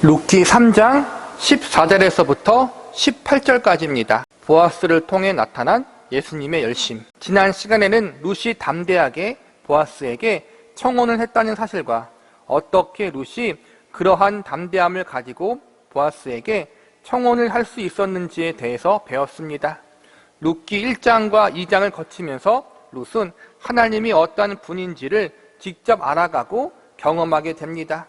룻기 3장 14절에서부터 18절까지입니다. 보아스를 통해 나타난 예수님의 열심. 지난 시간에는 룻이 담대하게 보아스에게 청혼을 했다는 사실과 어떻게 룻이 그러한 담대함을 가지고 보아스에게 청혼을 할 수 있었는지에 대해서 배웠습니다. 룻기 1장과 2장을 거치면서 룻은 하나님이 어떠한 분인지를 직접 알아가고 경험하게 됩니다.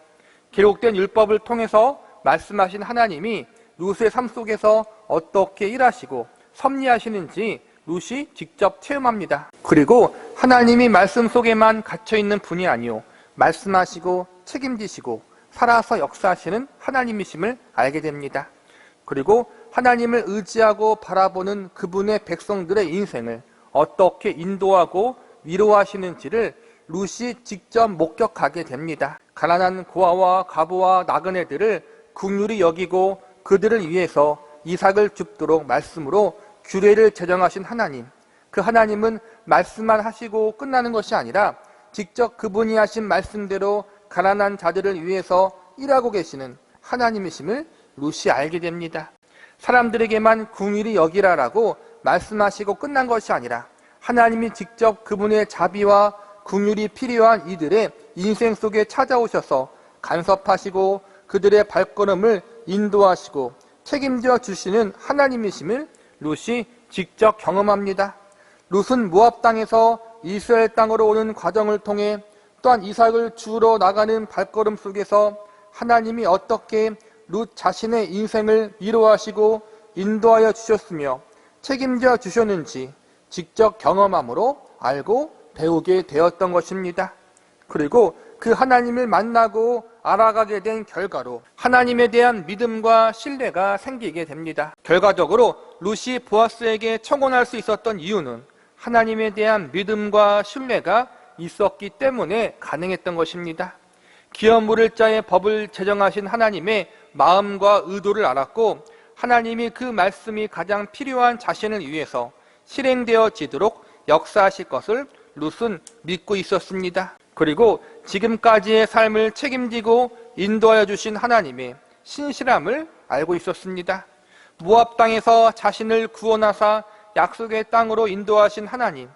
기록된 율법을 통해서 말씀하신 하나님이 룻의 삶 속에서 어떻게 일하시고 섭리하시는지 룻이 직접 체험합니다. 그리고 하나님이 말씀 속에만 갇혀있는 분이 아니요 말씀하시고 책임지시고 살아서 역사하시는 하나님이심을 알게 됩니다. 그리고 하나님을 의지하고 바라보는 그분의 백성들의 인생을 어떻게 인도하고 위로하시는지를 룻이 직접 목격하게 됩니다. 가난한 고아와 과부와 나그네들을 긍휼히 여기고 그들을 위해서 이삭을 줍도록 말씀으로 규례를 제정하신 하나님, 그 하나님은 말씀만 하시고 끝나는 것이 아니라 직접 그분이 하신 말씀대로 가난한 자들을 위해서 일하고 계시는 하나님이심을 룻이 알게 됩니다. 사람들에게만 긍휼히 여기라라고 말씀하시고 끝난 것이 아니라 하나님이 직접 그분의 자비와 긍휼이 필요한 이들의 인생 속에 찾아오셔서 간섭하시고 그들의 발걸음을 인도하시고 책임져 주시는 하나님이심을 룻이 직접 경험합니다. 룻은 모압 땅에서 이스라엘 땅으로 오는 과정을 통해 또한 이삭을 주우러 나가는 발걸음 속에서 하나님이 어떻게 룻 자신의 인생을 위로하시고 인도하여 주셨으며 책임져 주셨는지 직접 경험함으로 알고 배우게 되었던 것입니다. 그리고 그 하나님을 만나고 알아가게 된 결과로 하나님에 대한 믿음과 신뢰가 생기게 됩니다. 결과적으로 룻이 보아스에게 청혼할 수 있었던 이유는 하나님에 대한 믿음과 신뢰가 있었기 때문에 가능했던 것입니다. 기업 물을 자의 법을 제정하신 하나님의 마음과 의도를 알았고 하나님이 그 말씀이 가장 필요한 자신을 위해서 실행되어지도록 역사하실 것을 룻은 믿고 있었습니다. 그리고 지금까지의 삶을 책임지고 인도하여 주신 하나님의 신실함을 알고 있었습니다. 모압 땅에서 자신을 구원하사 약속의 땅으로 인도하신 하나님,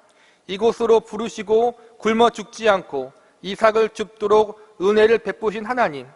이곳으로 부르시고 굶어 죽지 않고 이삭을 줍도록 은혜를 베푸신 하나님,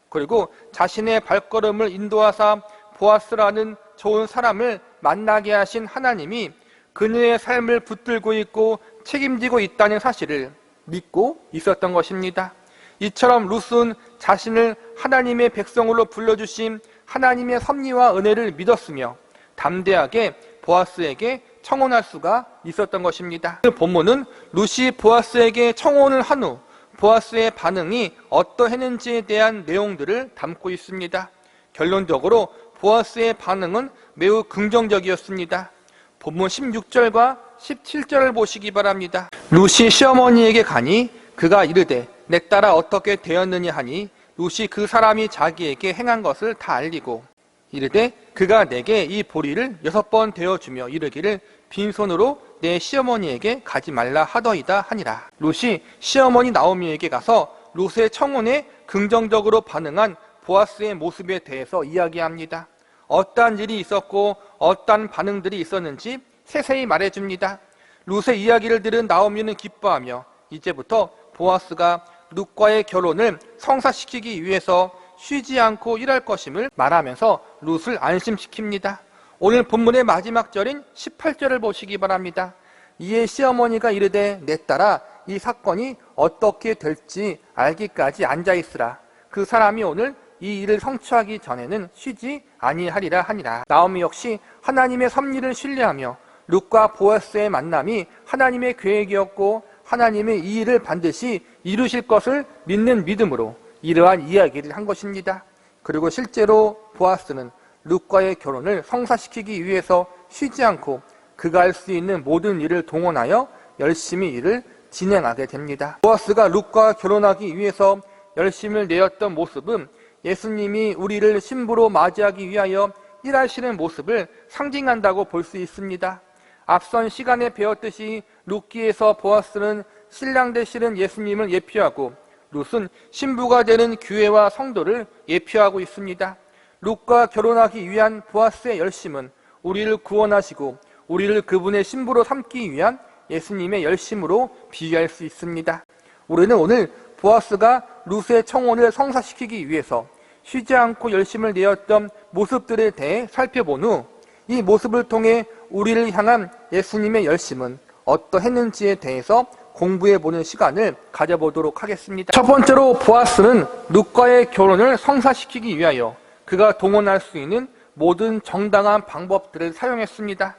그리고 자신의 발걸음을 인도하사 보아스라는 좋은 사람을 만나게 하신 하나님이 그녀의 삶을 붙들고 있고 책임지고 있다는 사실을 믿고 있었던 것입니다. 이처럼 룻은 자신을 하나님의 백성으로 불러주신 하나님의 섭리와 은혜를 믿었으며 담대하게 보아스에게 청혼할 수가 있었던 것입니다. 그 본문은 룻이 보아스에게 청혼을 한 후 보아스의 반응이 어떠했는지에 대한 내용들을 담고 있습니다. 결론적으로 보아스의 반응은 매우 긍정적이었습니다. 본문 16절과 17절을 보시기 바랍니다. 룻이 시어머니에게 가니 그가 이르되 내 딸아 어떻게 되었느냐 하니 룻이 그 사람이 자기에게 행한 것을 다 알리고 이르되 그가 내게 이 보리를 6번 되어주며 이르기를 빈손으로 내 시어머니에게 가지 말라 하더이다 하니라. 룻이 시어머니 나오미에게 가서 룻의 청혼에 긍정적으로 반응한 보아스의 모습에 대해서 이야기합니다. 어떠한 일이 있었고 어떠한 반응들이 있었는지 세세히 말해줍니다. 룻의 이야기를 들은 나오미는 기뻐하며 이제부터 보아스가 룻과의 결혼을 성사시키기 위해서 쉬지 않고 일할 것임을 말하면서 룻을 안심시킵니다. 오늘 본문의 마지막 절인 18절을 보시기 바랍니다. 이에 시어머니가 이르되 내 딸아 이 사건이 어떻게 될지 알기까지 앉아있으라. 그 사람이 오늘 이 일을 성취하기 전에는 쉬지 아니하리라 하니라. 나오미 역시 하나님의 섭리를 신뢰하며 룻과 보아스의 만남이 하나님의 계획이었고 하나님의 이 일을 반드시 이루실 것을 믿는 믿음으로 이러한 이야기를 한 것입니다. 그리고 실제로 보아스는 룻과의 결혼을 성사시키기 위해서 쉬지 않고 그가 할 수 있는 모든 일을 동원하여 열심히 일을 진행하게 됩니다. 보아스가 룻과 결혼하기 위해서 열심을 내었던 모습은 예수님이 우리를 신부로 맞이하기 위하여 일하시는 모습을 상징한다고 볼 수 있습니다. 앞선 시간에 배웠듯이 룻기에서 보아스는 신랑 되시는 예수님을 예표하고 룻은 신부가 되는 교회와 성도를 예표하고 있습니다. 룻과 결혼하기 위한 보아스의 열심은 우리를 구원하시고 우리를 그분의 신부로 삼기 위한 예수님의 열심으로 비유할 수 있습니다. 우리는 오늘 보아스가 룻의 청혼을 성사시키기 위해서 쉬지 않고 열심을 내었던 모습들에 대해 살펴본 후 이 모습을 통해 우리를 향한 예수님의 열심은 어떠했는지에 대해서 공부해보는 시간을 가져보도록 하겠습니다. 첫 번째로 보아스는 룻과의 결혼을 성사시키기 위하여 그가 동원할 수 있는 모든 정당한 방법들을 사용했습니다.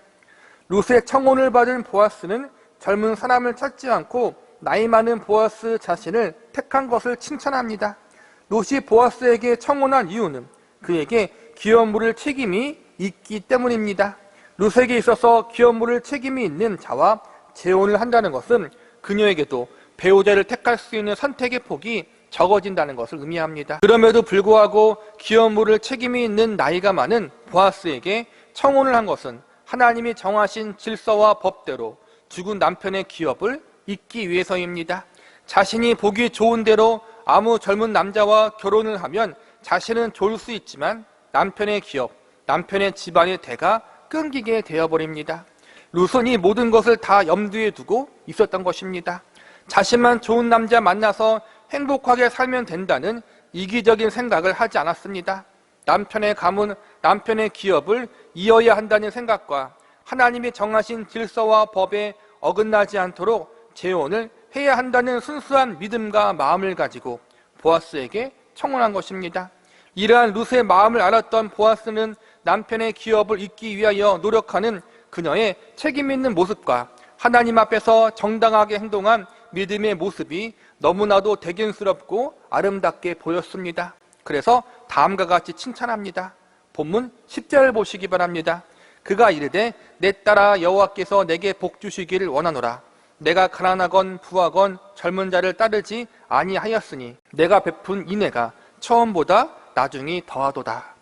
룻의 청혼을 받은 보아스는 젊은 사람을 찾지 않고 나이 많은 보아스 자신을 택한 것을 칭찬합니다. 룻이 보아스에게 청혼한 이유는 그에게 기업 물을 책임이 있기 때문입니다. 룻에게 있어서 기업 물을 책임이 있는 자와 재혼을 한다는 것은 그녀에게도 배우자를 택할 수 있는 선택의 폭이 적어진다는 것을 의미합니다. 그럼에도 불구하고 기업 물을 책임이 있는 나이가 많은 보아스에게 청혼을 한 것은 하나님이 정하신 질서와 법대로 죽은 남편의 기업을 잇기 위해서입니다. 자신이 보기 좋은 대로 아무 젊은 남자와 결혼을 하면 자신은 좋을 수 있지만 남편의 기업, 남편의 집안의 대가 끊기게 되어버립니다. 룻은 이 모든 것을 다 염두에 두고 있었던 것입니다. 자신만 좋은 남자 만나서 행복하게 살면 된다는 이기적인 생각을 하지 않았습니다. 남편의 가문, 남편의 기업을 이어야 한다는 생각과 하나님이 정하신 질서와 법에 어긋나지 않도록 재혼을 해야 한다는 순수한 믿음과 마음을 가지고 보아스에게 청혼한 것입니다. 이러한 룻의 마음을 알았던 보아스는 남편의 기업을 잇기 위하여 노력하는 그녀의 책임 있는 모습과 하나님 앞에서 정당하게 행동한 믿음의 모습이 너무나도 대견스럽고 아름답게 보였습니다. 그래서 다음과 같이 칭찬합니다. 본문 10절 보시기 바랍니다. 그가 이르되 내 딸아 여호와께서 내게 복 주시기를 원하노라. 내가 가난하건 부하건 젊은 자를 따르지 아니하였으니 내가 베푼 인애가 처음보다 나중이 더하도다.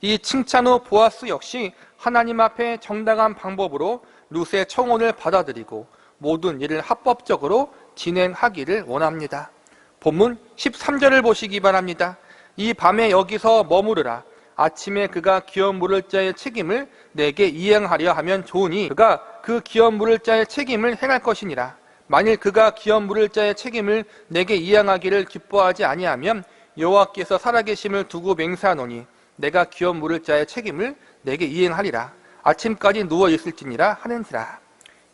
이 칭찬 후 보아스 역시 하나님 앞에 정당한 방법으로 룻의 청혼을 받아들이고 모든 일을 합법적으로 진행하기를 원합니다. 본문 13절을 보시기 바랍니다. 이 밤에 여기서 머무르라. 아침에 그가 기업 물을 자의 책임을 내게 이행하려 하면 좋으니 그가 그 기업 물을 자의 책임을 행할 것이니라. 만일 그가 기업 물을 자의 책임을 내게 이행하기를 기뻐하지 아니하면 여호와께서 살아계심을 두고 맹세하노니 내가 기업 물을 자의 책임을 내게 이행하리라. 아침까지 누워 있을지니라 하는지라.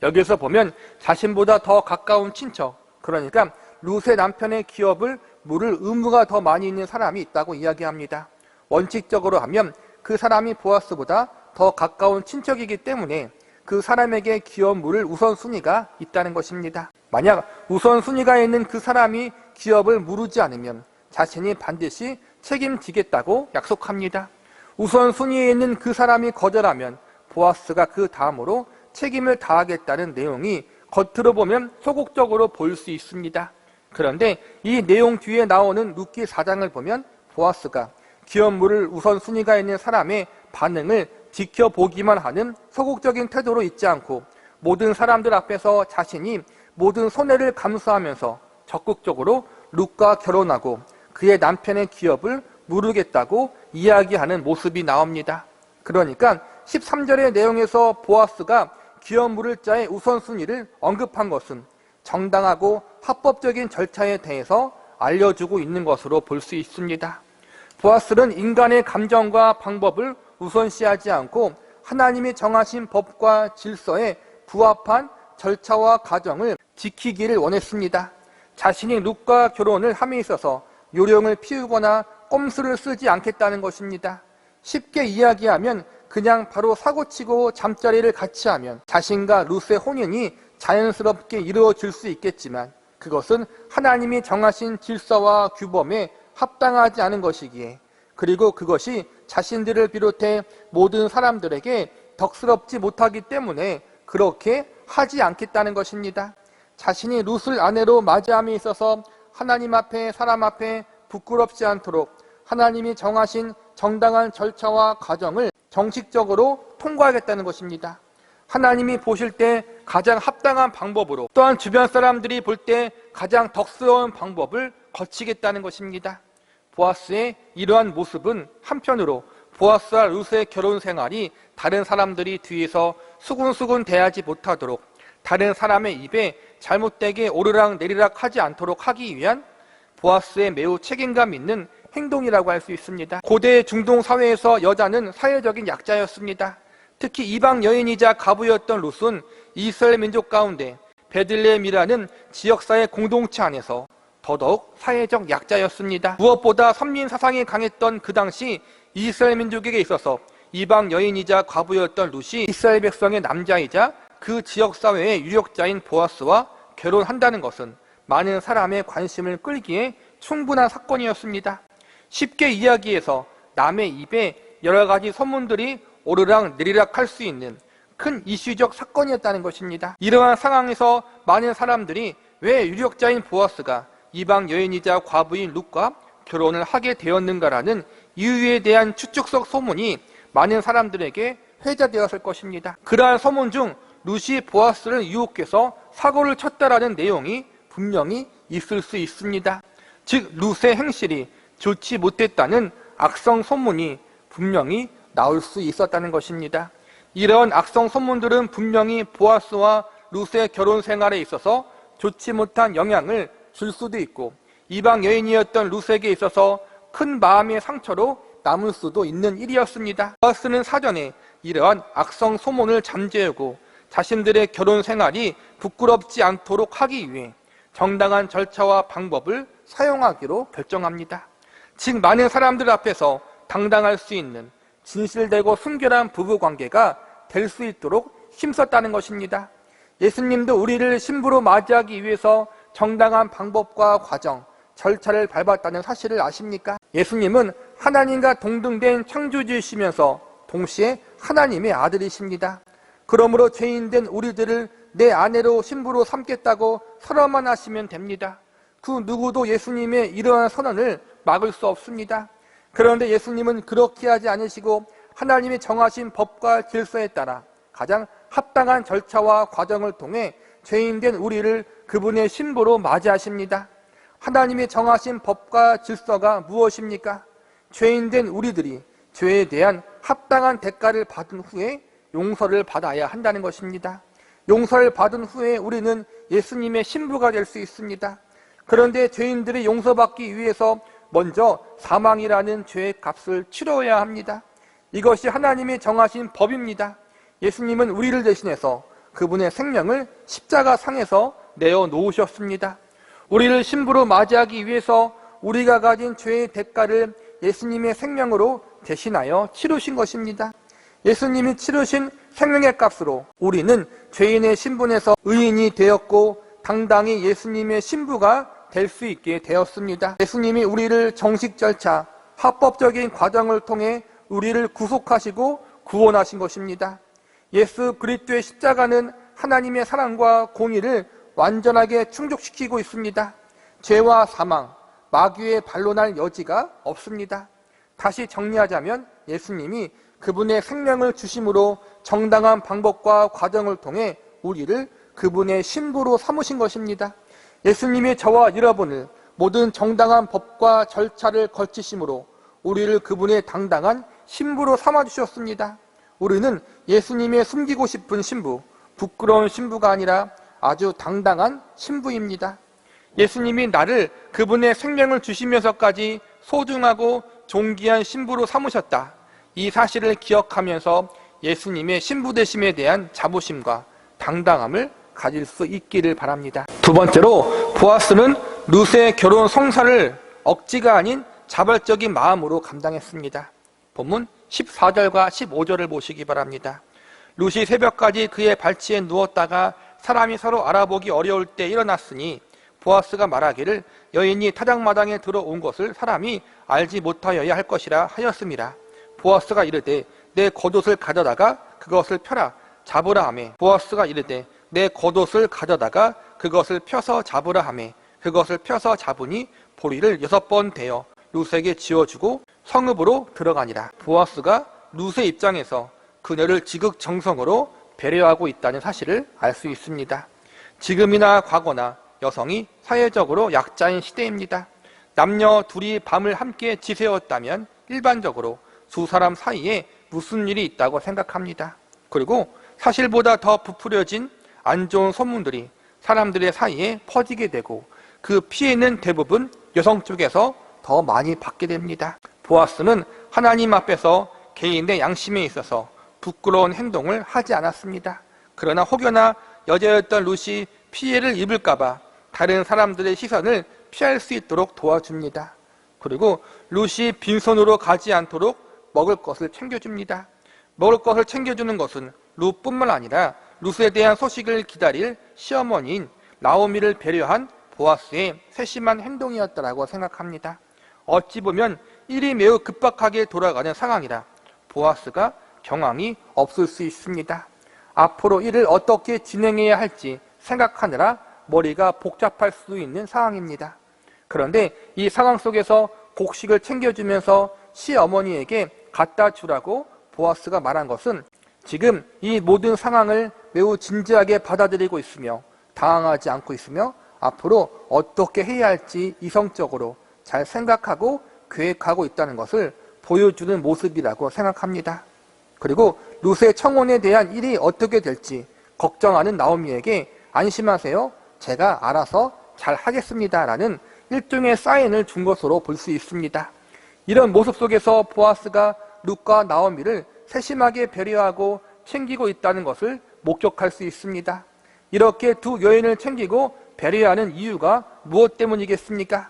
여기서 보면 자신보다 더 가까운 친척, 그러니까 룻의 남편의 기업을 물을 의무가 더 많이 있는 사람이 있다고 이야기합니다. 원칙적으로 하면 그 사람이 보아스보다 더 가까운 친척이기 때문에 그 사람에게 기업 물을 우선순위가 있다는 것입니다. 만약 우선순위가 있는 그 사람이 기업을 물으지 않으면 자신이 반드시 책임지겠다고 약속합니다. 우선순위에 있는 그 사람이 거절하면 보아스가 그 다음으로 책임을 다하겠다는 내용이 겉으로 보면 소극적으로 보일 수 있습니다. 그런데 이 내용 뒤에 나오는 룻기 4장을 보면 보아스가 기업 물을 우선순위가 있는 사람의 반응을 지켜보기만 하는 소극적인 태도로 있지 않고 모든 사람들 앞에서 자신이 모든 손해를 감수하면서 적극적으로 룻과 결혼하고 그의 남편의 기업을 물으겠다고 이야기하는 모습이 나옵니다. 그러니까 13절의 내용에서 보아스가 기업 물을 자의 우선순위를 언급한 것은 정당하고 합법적인 절차에 대해서 알려주고 있는 것으로 볼 수 있습니다. 보아스는 인간의 감정과 방법을 우선시하지 않고 하나님이 정하신 법과 질서에 부합한 절차와 과정을 지키기를 원했습니다. 자신이 룻과 결혼을 함에 있어서 요령을 피우거나 꼼수를 쓰지 않겠다는 것입니다. 쉽게 이야기하면 그냥 바로 사고치고 잠자리를 같이 하면 자신과 룻의 혼인이 자연스럽게 이루어질 수 있겠지만 그것은 하나님이 정하신 질서와 규범에 합당하지 않은 것이기에 그리고 그것이 자신들을 비롯해 모든 사람들에게 덕스럽지 못하기 때문에 그렇게 하지 않겠다는 것입니다. 자신이 룻을 아내로 맞이함에 있어서 하나님 앞에 사람 앞에 부끄럽지 않도록 하나님이 정하신 정당한 절차와 과정을 정식적으로 통과하겠다는 것입니다. 하나님이 보실 때 가장 합당한 방법으로 또한 주변 사람들이 볼 때 가장 덕스러운 방법을 거치겠다는 것입니다. 보아스의 이러한 모습은 한편으로 보아스와 룻의 결혼 생활이 다른 사람들이 뒤에서 수군수군 대하지 못하도록, 다른 사람의 입에 잘못되게 오르락 내리락 하지 않도록 하기 위한 보아스의 매우 책임감 있는 행동이라고 할 수 있습니다. 고대 중동 사회에서 여자는 사회적인 약자였습니다. 특히 이방 여인이자 가부였던 룻은 이스라엘 민족 가운데 베들레헴이라는 지역사회 공동체 안에서 더더욱 사회적 약자였습니다. 무엇보다 선민 사상이 강했던 그 당시 이스라엘 민족에게 있어서 이방 여인이자 과부였던 룻이 이스라엘 백성의 남자이자 그 지역사회의 유력자인 보아스와 결혼한다는 것은 많은 사람의 관심을 끌기에 충분한 사건이었습니다. 쉽게 이야기해서 남의 입에 여러 가지 소문들이 오르락 내리락 할 수 있는 큰 이슈적 사건이었다는 것입니다. 이러한 상황에서 많은 사람들이 왜 유력자인 보아스가 이방 여인이자 과부인 룻과 결혼을 하게 되었는가라는 이유에 대한 추측적 소문이 많은 사람들에게 회자되었을 것입니다. 그러한 소문 중 룻이 보아스를 유혹해서 사고를 쳤다라는 내용이 분명히 있을 수 있습니다. 즉 룻의 행실이 좋지 못했다는 악성 소문이 분명히 나올 수 있었다는 것입니다. 이런 악성 소문들은 분명히 보아스와 룻의 결혼 생활에 있어서 좋지 못한 영향을 줄 수도 있고, 이방 여인이었던 룻에게 있어서 큰 마음의 상처로 남을 수도 있는 일이었습니다. 보아스는 사전에 이러한 악성 소문을 잠재우고 자신들의 결혼 생활이 부끄럽지 않도록 하기 위해 정당한 절차와 방법을 사용하기로 결정합니다. 즉 많은 사람들 앞에서 당당할 수 있는 진실되고 순결한 부부관계가 될 수 있도록 힘썼다는 것입니다. 예수님도 우리를 신부로 맞이하기 위해서 정당한 방법과 과정, 절차를 밟았다는 사실을 아십니까? 예수님은 하나님과 동등된 창조주이시면서 동시에 하나님의 아들이십니다. 그러므로 죄인된 우리들을 내 아내로 신부로 삼겠다고 선언만 하시면 됩니다. 그 누구도 예수님의 이러한 선언을 막을 수 없습니다. 그런데 예수님은 그렇게 하지 않으시고 하나님이 정하신 법과 질서에 따라 가장 합당한 절차와 과정을 통해 죄인된 우리를 그분의 신부로 맞이하십니다. 하나님이 정하신 법과 질서가 무엇입니까? 죄인된 우리들이 죄에 대한 합당한 대가를 받은 후에 용서를 받아야 한다는 것입니다. 용서를 받은 후에 우리는 예수님의 신부가 될 수 있습니다. 그런데 죄인들이 용서받기 위해서 먼저 사망이라는 죄의 값을 치러야 합니다. 이것이 하나님이 정하신 법입니다. 예수님은 우리를 대신해서 그분의 생명을 십자가 상에서 내어놓으셨습니다. 우리를 신부로 맞이하기 위해서 우리가 가진 죄의 대가를 예수님의 생명으로 대신하여 치르신 것입니다. 예수님이 치르신 생명의 값으로 우리는 죄인의 신분에서 의인이 되었고 당당히 예수님의 신부가 될 수 있게 되었습니다. 예수님이 우리를 정식 절차, 합법적인 과정을 통해 우리를 구속하시고 구원하신 것입니다. 예수 그리스도의 십자가는 하나님의 사랑과 공의를 완전하게 충족시키고 있습니다. 죄와 사망, 마귀의 반론할 여지가 없습니다. 다시 정리하자면 예수님이 그분의 생명을 주심으로 정당한 방법과 과정을 통해 우리를 그분의 신부로 삼으신 것입니다. 예수님이 저와 여러분을 모든 정당한 법과 절차를 거치심으로 우리를 그분의 당당한 신부로 삼아주셨습니다. 우리는 예수님의 숨기고 싶은 신부, 부끄러운 신부가 아니라 아주 당당한 신부입니다. 예수님이 나를 그분의 생명을 주시면서까지 소중하고 존귀한 신부로 삼으셨다. 이 사실을 기억하면서 예수님의 신부 되심에 대한 자부심과 당당함을 가질 수 있기를 바랍니다. 두 번째로 보아스는 룻의 결혼 성사를 억지가 아닌 자발적인 마음으로 감당했습니다. 본문 14절과 15절을 보시기 바랍니다. 룻이 새벽까지 그의 발치에 누웠다가 사람이 서로 알아보기 어려울 때 일어났으니 보아스가 말하기를 여인이 타작마당에 들어온 것을 사람이 알지 못하여야 할 것이라 하였습니다. 보아스가 이르되 내 겉옷을 가져다가 그것을 펴라 잡으라 하매 보아스가 이르되 내 겉옷을 가져다가 그것을 펴서 잡으라 하매 그것을 펴서 잡으니 보리를 6번 대어 룻에게 지어주고 성읍으로 들어가니라. 보아스가 룻의 입장에서 그녀를 지극정성으로 배려하고 있다는 사실을 알 수 있습니다. 지금이나 과거나 여성이 사회적으로 약자인 시대입니다. 남녀 둘이 밤을 함께 지새웠다면 일반적으로 두 사람 사이에 무슨 일이 있다고 생각합니다. 그리고 사실보다 더 부풀려진 안 좋은 소문들이 사람들의 사이에 퍼지게 되고 그 피해는 대부분 여성 쪽에서 더 많이 받게 됩니다. 보아스는 하나님 앞에서 개인의 양심에 있어서 부끄러운 행동을 하지 않았습니다. 그러나 혹여나 여자였던 룻이 피해를 입을까봐 다른 사람들의 시선을 피할 수 있도록 도와줍니다. 그리고 룻이 빈손으로 가지 않도록 먹을 것을 챙겨줍니다. 먹을 것을 챙겨주는 것은 룻뿐만 아니라 룻에 대한 소식을 기다릴 시어머니인 나오미를 배려한 보아스의 세심한 행동이었다고 생각합니다. 어찌 보면 일이 매우 급박하게 돌아가는 상황이라 보아스가 경황이 없을 수 있습니다. 앞으로 일을 어떻게 진행해야 할지 생각하느라 머리가 복잡할 수도 있는 상황입니다. 그런데 이 상황 속에서 곡식을 챙겨주면서 시어머니에게 갖다 주라고 보아스가 말한 것은 지금 이 모든 상황을 매우 진지하게 받아들이고 있으며 당황하지 않고 있으며 앞으로 어떻게 해야 할지 이성적으로 잘 생각하고 계획하고 있다는 것을 보여주는 모습이라고 생각합니다. 그리고 룻의 청혼에 대한 일이 어떻게 될지 걱정하는 나오미에게 안심하세요. 제가 알아서 잘 하겠습니다. 라는 일종의 사인을 준 것으로 볼 수 있습니다. 이런 모습 속에서 보아스가 룻과 나오미를 세심하게 배려하고 챙기고 있다는 것을 목격할 수 있습니다. 이렇게 두 여인을 챙기고 배려하는 이유가 무엇 때문이겠습니까?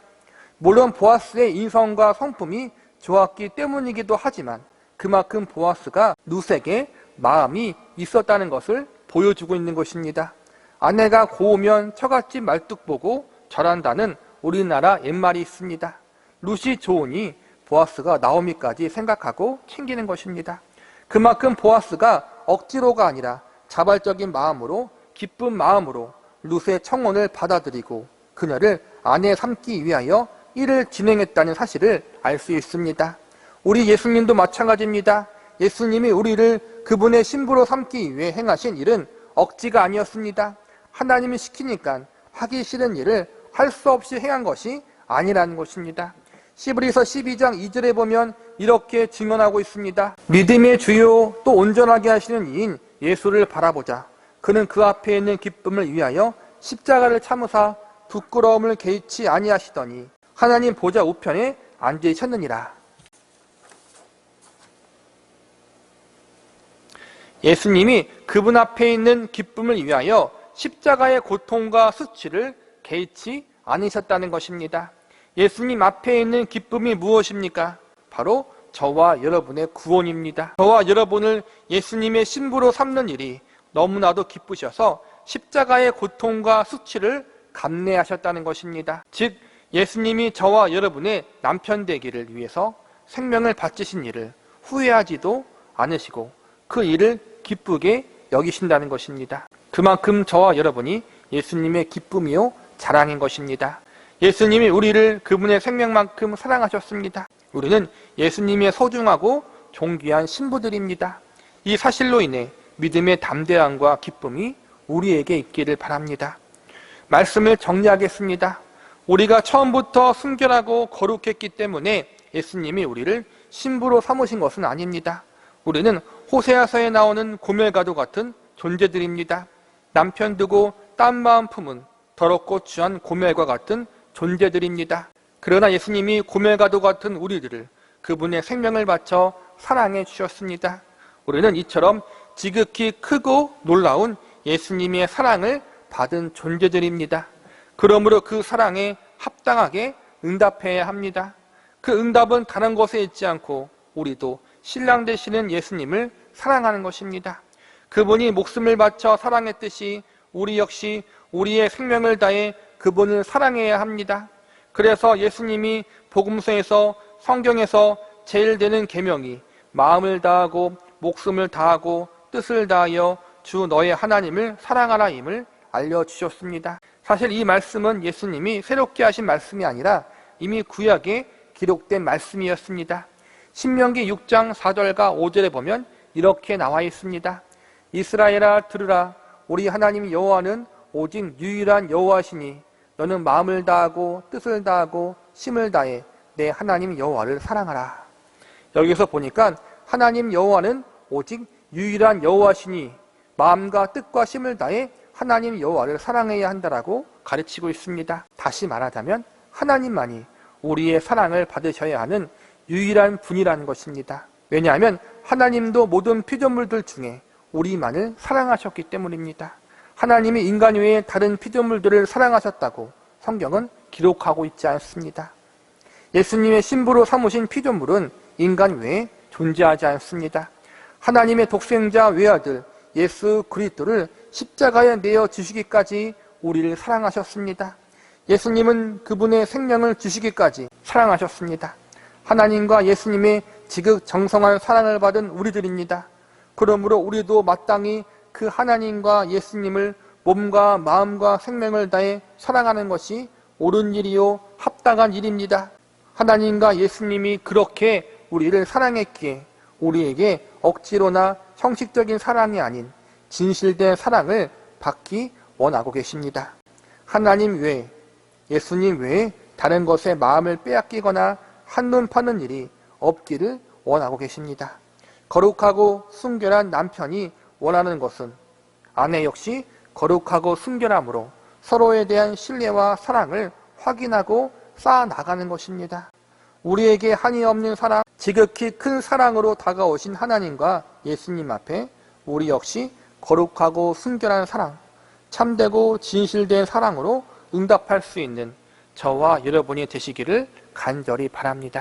물론 보아스의 인성과 성품이 좋았기 때문이기도 하지만 그만큼 보아스가 룻에게 마음이 있었다는 것을 보여주고 있는 것입니다. 아내가 고우면 처갓집 말뚝 보고 절한다는 우리나라 옛말이 있습니다. 룻이 좋으니 보아스가 나오미까지 생각하고 챙기는 것입니다. 그만큼 보아스가 억지로가 아니라 자발적인 마음으로 기쁜 마음으로 룻의 청혼을 받아들이고 그녀를 아내 삼기 위하여 일을 진행했다는 사실을 알 수 있습니다. 우리 예수님도 마찬가지입니다. 예수님이 우리를 그분의 신부로 삼기 위해 행하신 일은 억지가 아니었습니다. 하나님이 시키니까 하기 싫은 일을 할 수 없이 행한 것이 아니라는 것입니다. 시브리서 12장 2절에 보면 이렇게 증언하고 있습니다. 믿음의 주요 또 온전하게 하시는 이인 예수를 바라보자. 그는 그 앞에 있는 기쁨을 위하여 십자가를 참으사 부끄러움을 개의치 아니하시더니 하나님 보좌 우편에 앉으셨느니라. 예수님이 그분 앞에 있는 기쁨을 위하여 십자가의 고통과 수치를 개의치 않으셨다는 것입니다. 예수님 앞에 있는 기쁨이 무엇입니까? 바로 저와 여러분의 구원입니다. 저와 여러분을 예수님의 신부로 삼는 일이 너무나도 기쁘셔서 십자가의 고통과 수치를 감내하셨다는 것입니다. 즉 예수님이 저와 여러분의 남편 되기를 위해서 생명을 바치신 일을 후회하지도 않으시고 그 일을 기쁘게 여기신다는 것입니다. 그만큼 저와 여러분이 예수님의 기쁨이요 자랑인 것입니다. 예수님이 우리를 그분의 생명만큼 사랑하셨습니다. 우리는 예수님의 소중하고 존귀한 신부들입니다. 이 사실로 인해 믿음의 담대함과 기쁨이 우리에게 있기를 바랍니다. 말씀을 정리하겠습니다. 우리가 처음부터 순결하고 거룩했기 때문에 예수님이 우리를 신부로 삼으신 것은 아닙니다. 우리는 호세아서에 나오는 고멜과도 같은 존재들입니다. 남편 두고 딴 마음 품은 더럽고 추한 고멜과 같은 존재들입니다. 그러나 예수님이 고멜과도 같은 우리들을 그분의 생명을 바쳐 사랑해 주셨습니다. 우리는 이처럼 지극히 크고 놀라운 예수님의 사랑을 받은 존재들입니다. 그러므로 그 사랑에 합당하게 응답해야 합니다. 그 응답은 다른 것에 있지 않고 우리도 신랑 되시는 예수님을 사랑하는 것입니다. 그분이 목숨을 바쳐 사랑했듯이 우리 역시 우리의 생명을 다해 그분을 사랑해야 합니다. 그래서 예수님이 복음서에서 성경에서 제일 되는 계명이 마음을 다하고 목숨을 다하고 뜻을 다하여 주 너의 하나님을 사랑하라 임을 알려주셨습니다. 사실 이 말씀은 예수님이 새롭게 하신 말씀이 아니라 이미 구약에 기록된 말씀이었습니다. 신명기 6장 4절과 5절에 보면 이렇게 나와 있습니다. 이스라엘아 들으라. 우리 하나님 여호와는 오직 유일한 여호와시니 너는 마음을 다하고 뜻을 다하고 힘을 다해 내 하나님 여호와를 사랑하라. 여기서 보니까 하나님 여호와는 오직 유일한 여호와시니 마음과 뜻과 힘을 다해 하나님 여호와를 사랑해야 한다라고 가르치고 있습니다. 다시 말하자면 하나님만이 우리의 사랑을 받으셔야 하는 유일한 분이라는 것입니다. 왜냐하면 하나님도 모든 피조물들 중에 우리만을 사랑하셨기 때문입니다. 하나님이 인간 외에 다른 피조물들을 사랑하셨다고 성경은 기록하고 있지 않습니다. 예수님의 신부로 삼으신 피조물은 인간 외에 존재하지 않습니다. 하나님의 독생자 외아들 예수 그리스도를 십자가에 내어 주시기까지 우리를 사랑하셨습니다. 예수님은 그분의 생명을 주시기까지 사랑하셨습니다. 하나님과 예수님의 지극정성한 사랑을 받은 우리들입니다. 그러므로 우리도 마땅히 그 하나님과 예수님을 몸과 마음과 생명을 다해 사랑하는 것이 옳은 일이요 합당한 일입니다. 하나님과 예수님이 그렇게 우리를 사랑했기에 우리에게 억지로나 형식적인 사랑이 아닌 진실된 사랑을 받기 원하고 계십니다. 하나님 외에, 예수님 외에 다른 것에 마음을 빼앗기거나 한눈 파는 일이 없기를 원하고 계십니다. 거룩하고 순결한 남편이 원하는 것은 아내 역시 거룩하고 순결함으로 서로에 대한 신뢰와 사랑을 확인하고 쌓아나가는 것입니다. 우리에게 한이 없는 사랑, 지극히 큰 사랑으로 다가오신 하나님과 예수님 앞에 우리 역시 거룩하고 순결한 사랑, 참되고 진실된 사랑으로 응답할 수 있는 저와 여러분이 되시기를 간절히 바랍니다.